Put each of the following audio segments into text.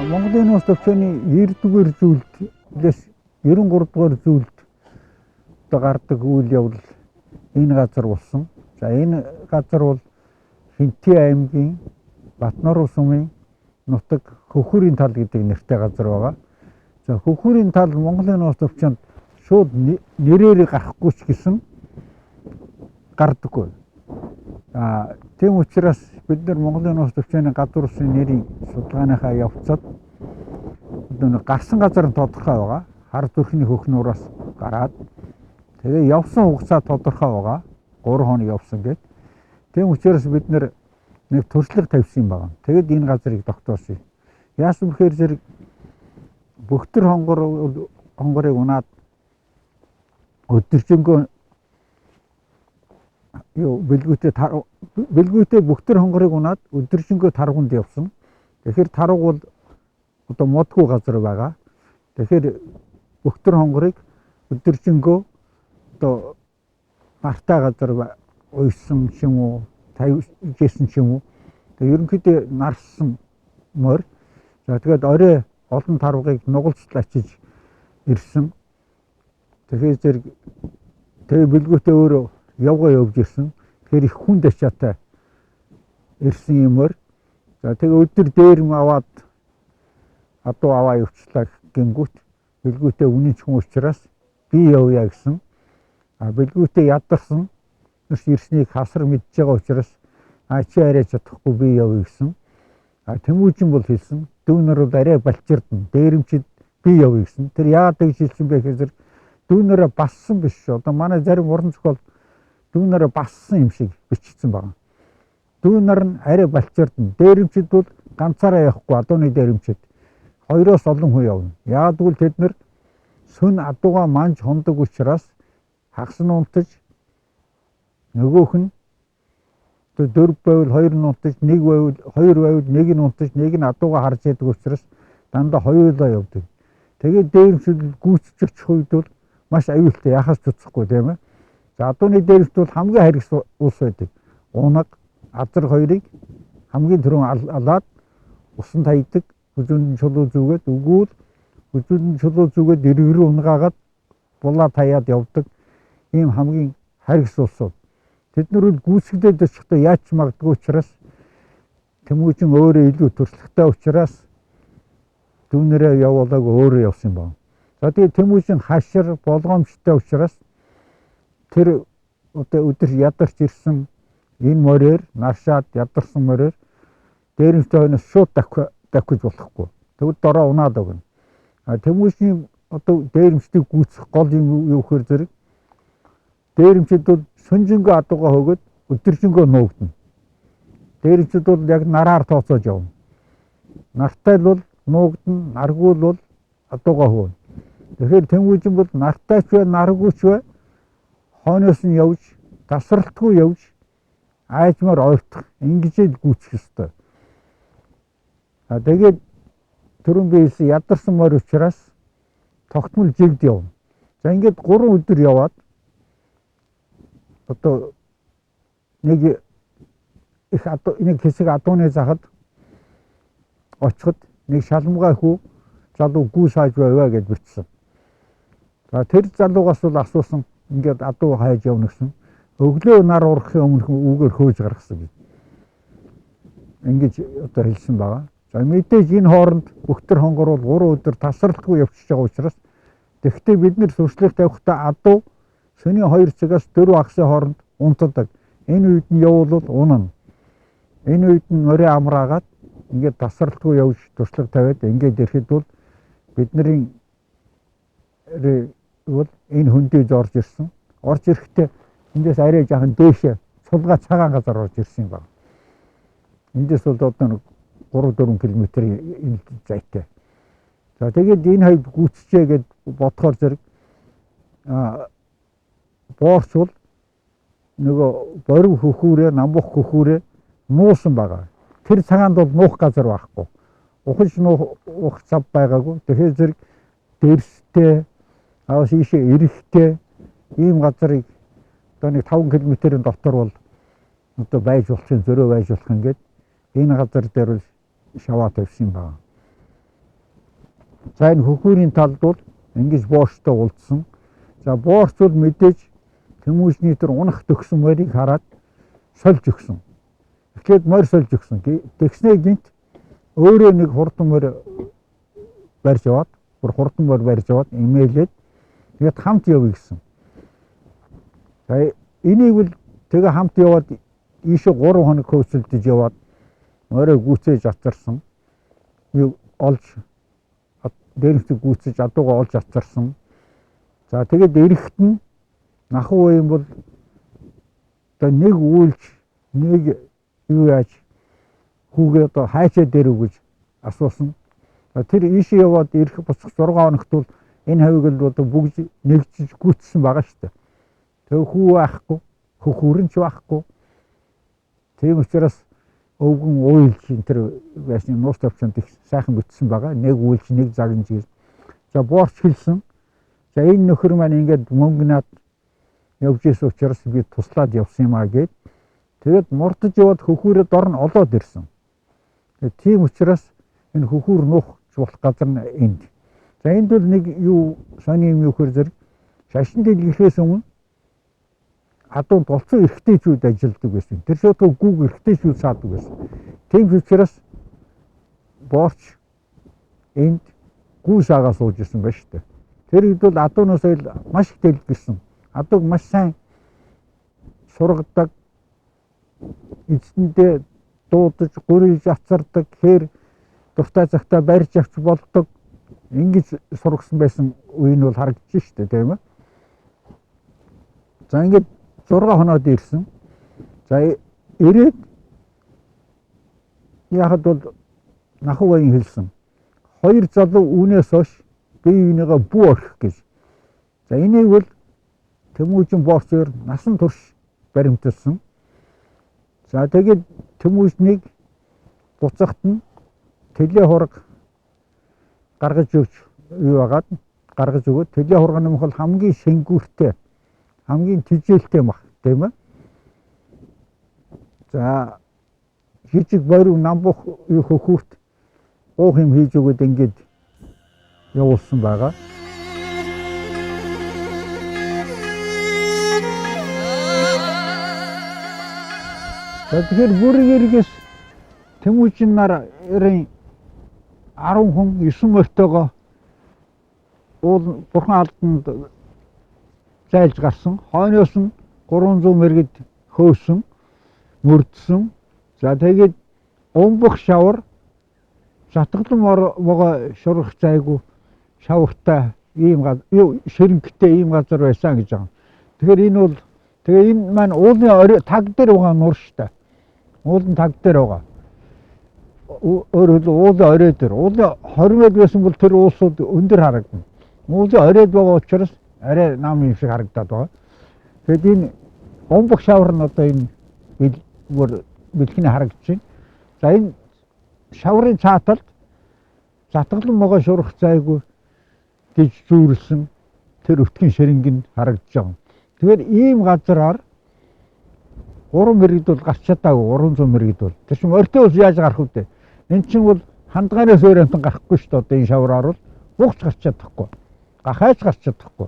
Монголын нууц төвчөөний 90-р зүйлээс 93-р зүйлд гардаг үйл явдал энэ газар болсон. За энэ газар бол Хинтээ аймгийн Батноруу сумын нутаг Хөхүүрийн тал гэдэг нэртэй газар байгаа. За Хөхүүрийн тал Монголын нууц төвчөнд шууд нэрээр гарахгүй ч гэсэн гардаггүй. Тийм учраас бид нар Монголын нууц төвчөөний газар усын нэрийн судалгааныхаа явцад гарсан газар нь тодорхой байгаа. Хар зүрхний хөхнөөс гараад тэгээ явсан хугацаа тодорхой байгаа. 3 хоног явсан гэд. Тийм учраас бид нар нэг туршлага тавьсан байгаа. Тэгэд энэ газрыг тогтоосон. Яасан бэхээр зэрэг Бөхтөр хонгорыг унаад өдөржингөө бэлгүүтэй Бөхтөр хонгорыг унаад өдөржингөө таргунд явсан. Тэгэхээр тарга бол одоо модгүй газар байгаа. Тэгэхээр Бөхтөр хонгорыг өдөржингөө одоо мартай газар уйсан ч юм уу, тавьжсэн ч юм уу. Тэгээ ерөнхийдөө нарсан морь. За тэгээд орой олон таргыг нугалцал ачиж ирсэн. Тэгэхээр тэгээ бэлгүүтэй өөрөө явгаа явж ирсэн. Тэгэхээр их хүн дачаатай ирсэн юм морь. За тэгээ өдөр дээрм аваад адуу аваа явуулчлаа гингүүт бэлгүүтэй үнэн ч хүн учраас би явъя гэсэн. Бэлгүүтэй ядарсан. Ирснийг хасар мэдж байгаа учраас чи арай чадахгүй би явъя гэсэн. Тэмүүжин бол хэлсэн. Дүүнэр бол арай балчирдна. Дээрэмчид би явъя гэсэн. Тэр яагаад гэж хэлсэн бэ гэхээр дүүнэрээ бассан биш шүү. Одоо манай зарим уран зохиол дүүнэрээ бассан юм шиг бичсэн байна. Дүүнэр нь арай балчирдна. Дээрэмчид бол ганцаараа явахгүй адууны дээрэмчид. Хоёроос олон хүн явна. Яагаад гэвэл тэд нар сүн адууга манж хондог учраас хагас нь унтаж нөгөөх нь 4 байвал 2 нь унтаж 1 байвал 2 байвал 1 нь унтаж 1 нь адууга харж яадаг учраас дандаа хоёулаа явдаг. Тэгээд дээрэмчид гүйцэж очих үед бол маш аюултай яхаас ч уцахгүй тийм ээ. За адууны дээрэмчид бол хамгийн харгас ус байдаг. Унаг, азар хоёрыг хамгийн түрүүн алаад усан тайдаг, хүзүүн чулуу зүгээд өгвөл хүзүүн чулуу зүгээд эргэр унгаагаад булаа таяад явдаг. Ийм хамгийн харгас улсууд. Тэд нар гүйцэглээд очихдоо яаж ч магадгүй учраас Тэмүүжин өөрөө илүү туршлагатай учраас дүүнэрээ явуулааг өөрөө явсан байна. За тэгээд Тэмүүжин хашир болгоомжтой учраас тэр одоо өдөр ядарч ирсэн энэ морээр наршаад ядарсан морээр дээрэмчтэй хойноос шууд давхиж болохгүй. Тэгвэл дороо унаад өгнө. Тэмүүжин одоо дээрэмчдийг гүйцэх гол юм юу гэхээр зэрэг дээрэмчид бол сүнжингөө адуугаа хөгөөд өдөржингөө нуугдана. Дээрэмчид бол яг нараар тооцоож явна. Нартай бол нуугдана, наргүй бол адуугаа хөвнө. Тэгэхээр Тэмүүжин бол нартай ч бай, наргүй ч бай хойноос нь явж, тасралтгүй явж айжмаар ойртох ингэж гүйцэх ёстой. Тэгээд түрүүн би хэлсэн ядарсан морь учраас тогтмол жигд явна. За ингээд 3 өдөр яваад одоо нэг хэсэг адууны захад очиход нэг шалмгай хүү залуу гүү сайж байваа гэж бичсэн. За тэр залуугаас бол асуусан ингээд адуу хайж явна гэсэн. Өглөө нар урахын өмнө үгээр хөөж гаргасан гэж. Ингэж одоо хэлсэн байгаа. За мэдээж энэ хооронд Бөхтөр хонгор бол 3 өдөр тасралтгүй явчихж байгаа учраас тэгвэл бид нэр сурчлага тавихдаа адуу шөнийн 2 цагаас 4 хагасын хооронд унтдаг. Энэ үед нь явуулвал унана. Энэ үед нь морь амраагаад ингээд тасралтгүй явж туршлага тавиад ингээд ирэхэд бол бидний бол энэ хөндөж орж ирсэн. Орж ирэхдээ эндээс арай жаахан дээшээ цулгаа цагаан газар орж ирсэн юм байна. Эндээс бол одоо 3-4 км зайтай. За тэгээд энэ хавьд гүйцчээ гэд бодохоор зэрэг боорч бол нөгөө борив хөхүүрээ, намбух хөхүүрээ нуусан байгаа. Тэр цагаанд бол нуух газар байхгүй. Ухаж нуух зав байгаагүй. Тэгэхээр зэрэг дэрстэй, аваас ийшээ эрэхтэй ийм газарыг одоо нэг 5 км-ийн дотор бол одоо байж болох юм, зөрөө байж болох ингээд энэ газар дээр шаваа тавьсан байна. За энэ хөхүүрийн талд бол ингэж боорчтой уулзсан. За боорч бол мэдээж Тэмүүжний тэр унах төгсөн морийг хараад сольж өгсөн. Эхлээд морь сольж өгсөн. Тэгснээ гинт өөрөө нэг хурдан морь барьж аваад, бүр хурдан морь барьж аваад имэйлээд тэгээд хамт явъя гэсэн. За энийг бол тэгээ хамт яваад ийшээ 3 хоног хөөцөлдөж яваад морийг гүйцээж атарсан. Юу олж дээрхтэг гүйцэж адуугаа олж атарсан. За тэгээд эрэхт нь нахуу юм бол одоо нэг үйлч нэг юу яаж хүүгээ одоо хайчаа дээрв гэж асуусан. Тэр ийшээ яваад ирэх буцах 6 хоногт бол энэ хавийг л одоо бүгд нэгжиж гүйцсэн байгаа шүү дээ. Тэгээ хүү байхгүй, хөхүүрэн ч байхгүй. Тийм учраас өвгөн уйлж энэ тэр байсны нуус тавчанд их сайхан бүтсэн байгаа. Нэг үйлч нэг загнаж гэж. За боорч хэлсэн. За энэ нөхөр маань ингээд мөнгөнаад явж исэн учраас би туслаад явсан юм аа гэд. Тэгээд мурдаж яваад хөхүүрээ дор нь олоод ирсэн. Тийм учраас энэ хөхүүр нуух болох газар нь энд. За энд бол нэг юу сони юм юу хэр зэрэг шашин дэлгэхээс өмнө адуу болцсон эрэгтэйчүүд ажилладаг байсан. Тэр шоотог гүг эрэгтэйчүүд саадаг байсан. Тийм учраас боорч энд гүү саагаа сууж ирсэн байна шүү дээ. Тэр хэд бол адуунаас ойл маш их дэлгэрсэн. Адууг маш сайн сургадаг, эзэндээ дуудаж, гурилж ацардаг, хээр дуртай цагтаа барьж авч болдог. Ингэж сургасан байсан үе нь бол харагдаж шүү дээ, тийм ээ. За ингэж 6 хоноод ирсэн. За ирээд яхад бол нахуу баян хэлсэн. 2 залуу үүнээс хойш бие бинийгээ бүү орхих гэж. За энийг бол Тэмүүжин боорчоор насан турш баримталсан. За тэгээд Тэмүүжнийг буцахт нь тэлээ хураг гаргаж өгч юу байгаад гаргаж өгөөд тэлээ хурганы мөх бол хамгийн шингүүртэй, хамгийн тижээлтэй мах, тийм ээ. За жижиг борив намбух юу хөхүүрт уух юм хийж өгöd ингээд явуулсан байгаа. Тэгэхээр бүрэг эргээс Тэмүүжин нар 10 хүн 9 морьтойгоо уул бурхан алданд зайлж гарсан. Хойноос нь 300 мэргэд хөөсөн, мөрдсөн. За тэгээд умбах шавар Шатгалан могоо шурах зайгүй шавартай ийм ширэнгтэй ийм газар байсан гэж байгаа. Тэгэхээр энэ бол тэгээ энэ маань уулын таг дээр байгаа нур штэ. Уулын таг дээр байгаа. Өөрөөр уулын орой дээр. Уулын 20 м байсан бол тэр уулсууд өндөр харагдана. Уулын оройд байгаа учраас арай нам юм шиг харагдаад байгаа. Тэгэд энэ умбах шавар нь одоо энэ бэлхний харагдаж байна. За энэ шаврын цааталд Шатгалан могоо шурах зайгүй гэж зүүрлсэн тэр өвтгөн ширэнгийн харагдаж байгаа. Тэгэхээр ийм газараар 3 мэргэд бол гарч чадаагүй 300 мэргэд бол. Тэр чинь ортой ус яаж гарах вэ? Энд чинь бол хандгаараас өөр амтан гарахгүй шүү дээ. Одоо энэ шавраар бол бугч гарч чадахгүй. Гахайч гарч чадахгүй.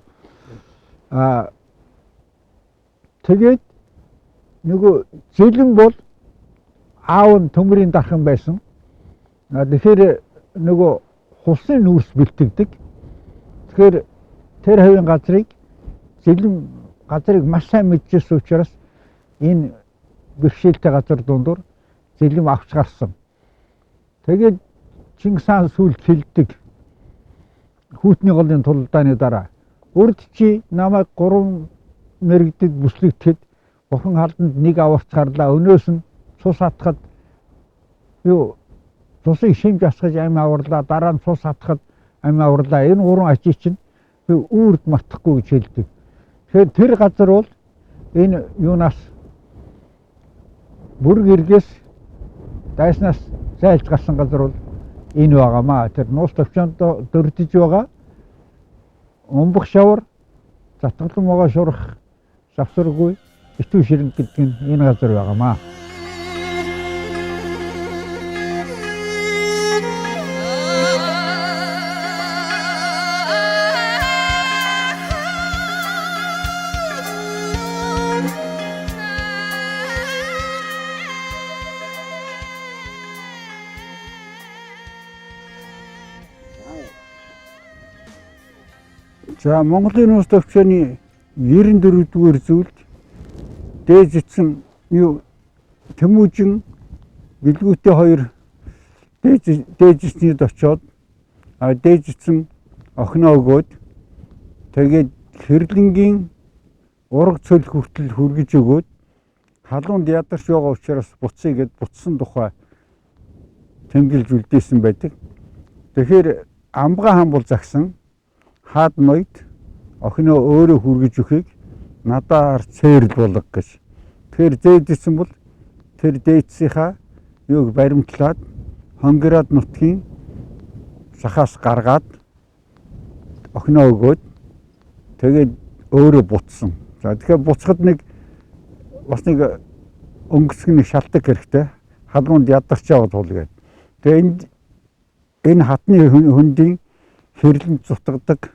Тэгээд нөгөө зэлэн бол аав нь төмрийн дархан байсан. Тэгэхээр нөгөө хусын нүүрс бэлтгэдэг. Тэгэхээр тэр хавийн газрыг зэлэн газрыг маш сайн мэдчихсэн учраас энэ бэрхшээлтэй газар дундуур зэлэм авч гарсан. Тэгээд Чингис хаан сүүлд хэлдэг хүүтний голын тулдааны дараа урд чи намайг 3 мэрэгдэд бүслэгдэхэд бурхан халданд нэг аварч гарлаа. Өнөөс нь цус хатахад юу цусыг шимж асгаж амь аварлаа. Дараа нь цус хатахад амь аварлаа. Энэ 3 ажил чинь үрд мартахгүй гэж хэлдэг. Тэгэхээр тэр газар бол энэ юунаас бүрэг эргээс дайснаас зайлж гарсан газар бол энэ байгаамаа. Тэр нуус тавчаанд дөрдиж байгаа умбах шавар, Шатгалан могоо шурах завсаргүй итүү ширэнг гэдэг нь энэ газар байгаамаа. За Монголын улс төвчөөний 94-р зүйлд дээжсэн юу Тэмүүжин Билгүүтэй хоёр дээжсэнд очиод дээжсэн охиноо өгөөд тэгээд хэрлэнгийн ураг цөл хүртэл хүргэж өгөөд халуунд ядарч байгаа учраас буцъя гэд буцсан тухай тэмдэглэж үлдээсэн байдаг. Тэгэхээр Амбга хаан бол загсан хаад ноёд охиноо өөрөө хүргэж өгөхийг надаар цээрл болго гэж. Тэгэхээр дээжсэн бол тэр дээжсийнхаа юуг баримтлаад Хонгород нутгийн сахаас гаргаад охиноо өгөөд тэгээд өөрөө буцсан. За тэгэхээр буцахад бас нэг өнгөцг нэг шалтгаан хэрэгтэй. Халуунд ядарч байгаа тул гээд. Тэгээд энэ хатны хөндийн хэрлэн зутгадаг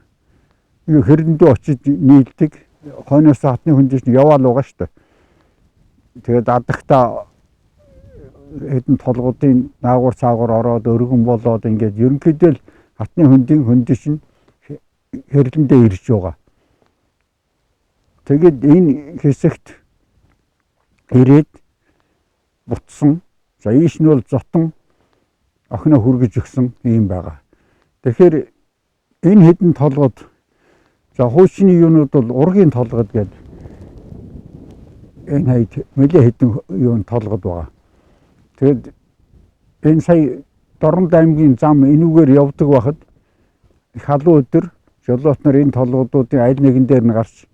хэрдэндөө очиж нийлдэг хойноос хатны хөндөөс яваал байгаа шүү дээ. Тэгээд адагтаа хэдэн толгуудын наагур цаагур ороод өргөн болоод ингээд ерөнхийдөө л хатны хөндөөс нь хэрлэндээ ирж байгаа. Тэгээд энэ хэсэгт ирээд буцсан. За ийш нь бол зотон охиноо хүргэж өгсөн юм байгаа. Тэгэхээр энэ хэдэн толгод за хуучны юунууд бол ургийн толгод гэдэг энэ хайд нэлээд хэдэн юун толгод байгаа. Тэгэд энэ сая Дорнод аймгийн зам энүүгээр явдаг байхад халуун өдөр жолооч нар энэ толгодуудын аль нэгэн дээр нь гарч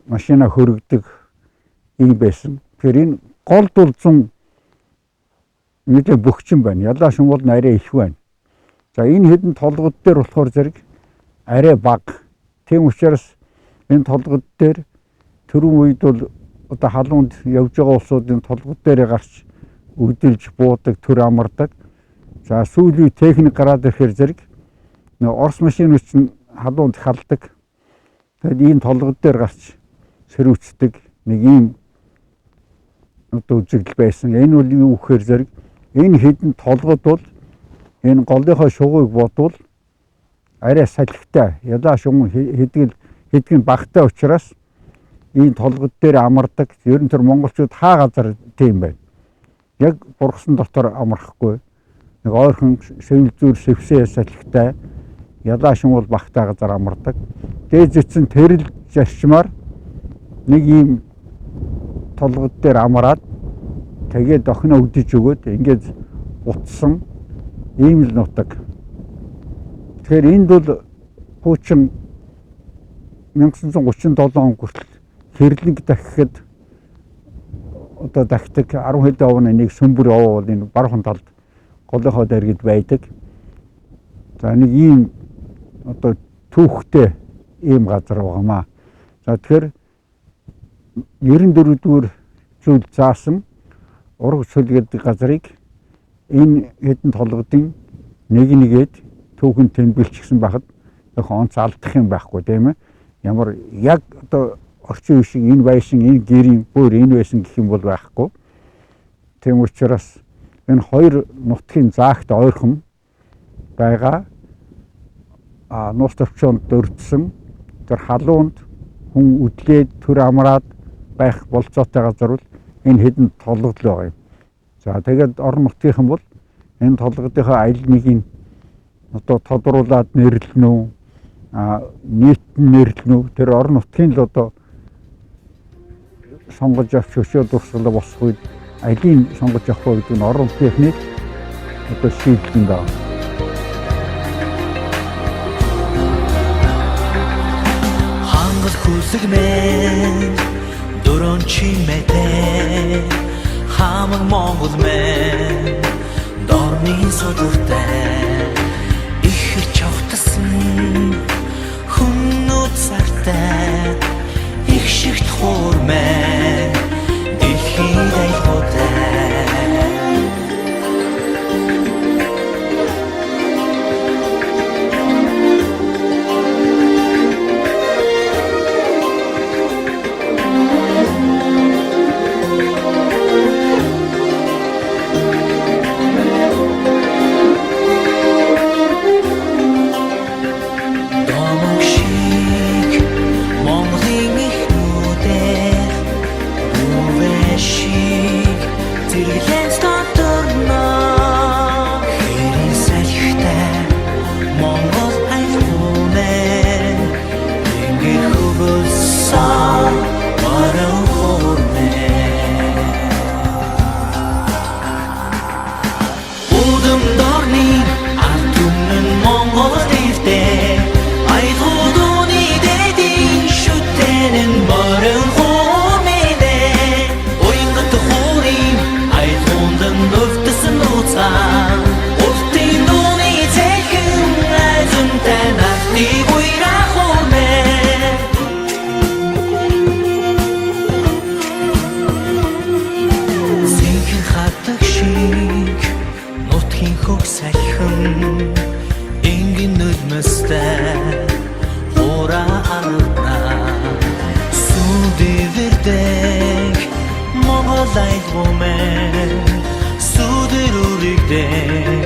машина хөргөдөг юм байсан. Тэгэхээр энэ голд бол 100 нэлээд бөхчин байна. Ялааш нь бол арай их байна. За энэ хэдэн толгод дээр болохоор зэрэг арай бага. Тийм учраас энэ толгод дээр түрүүн үед бол одоо халуунд явж байгаа улсуудын толгод дээр гарч өгдөлж буудаг, төр амардаг. За сүүлийн техник гараад ирэхээр зэрэг Орос машинууд чинь халуунд халдаг. Тэгэд энэ толгод дээр гарч сэрүүцдэг нэг юм одоо үзэгдэл байсан. Энэ бол юу гэхээр зэрэг энэ хэдэн толгод бол энэ голынхоо шугууг бодвол арай салхитай. Ялаа шугуун хэдгэн багтай учраас энэ толгод дээр амардаг. Ер нь тэр монголчууд хаа газар тийм байна. Яг бургасан дотор амархгүй. Нэг ойрхон сэвэл зүр сэвсээ салхитай. Ялаа шугуун бол багтай газар амардаг. Дээжсэн тэрл зарчмаар нэг ийм толгод дээр амраад тэгээд охиноо өгдөж өгөөд ингээд утсан ийм л нутаг. Тэгэхээр энд бол хуучин 1937 он хүртэл хэрлэг дахихэд одоо дахидаг 10 хэдэн овны нэг сөмбөр овоо бол энэ баруун талд голынхоо дэргэд байдаг. За нэг ийм одоо түүхтэй ийм газар байгаамаа. За тэгэхээр 94-р зүйл заасан ураг цөл гэдэг газрыг энэ хэдэн толгодын нэгээд түүхэн тэмдэглэжсэн байхад яг онц алдах юм байхгүй тийм ээ. Ямар яг одоо орчин үе шиг энэ байшин энэ гэрийн бүр энэ байсан гэх юм бол байхгүй. Тийм учраас энэ хоёр нутгийн заагт ойрхон байгаа нуус төвчөнд дөрвдсөн тэр халуунд хүн үдлээд төр амраад байх болцоотой газар бол энэ хэдэн толгод л байгаа юм. За тэгээд орон нутгийнхан бол энэ толгодынхаа аль нэгийг одоо тодруулаад нэрлэнэ үү нийт нэрлэнэ үү тэр орон нутгийн л одоо сонгож авч өшөө дурсгалаа босох үед алийг сонгож авах вэ гэдэг нь орон нутгийнхны одоо шийдэл даа. Хангал хүсэгмэн дөрөн чимээтэй хамаг Монгол мэн дорны содортой их чавтсан хүннүүд сартай их шигт хуурмэн дэлхийд айлгуутай. айлгуу мэн сүдэр үрэгдээ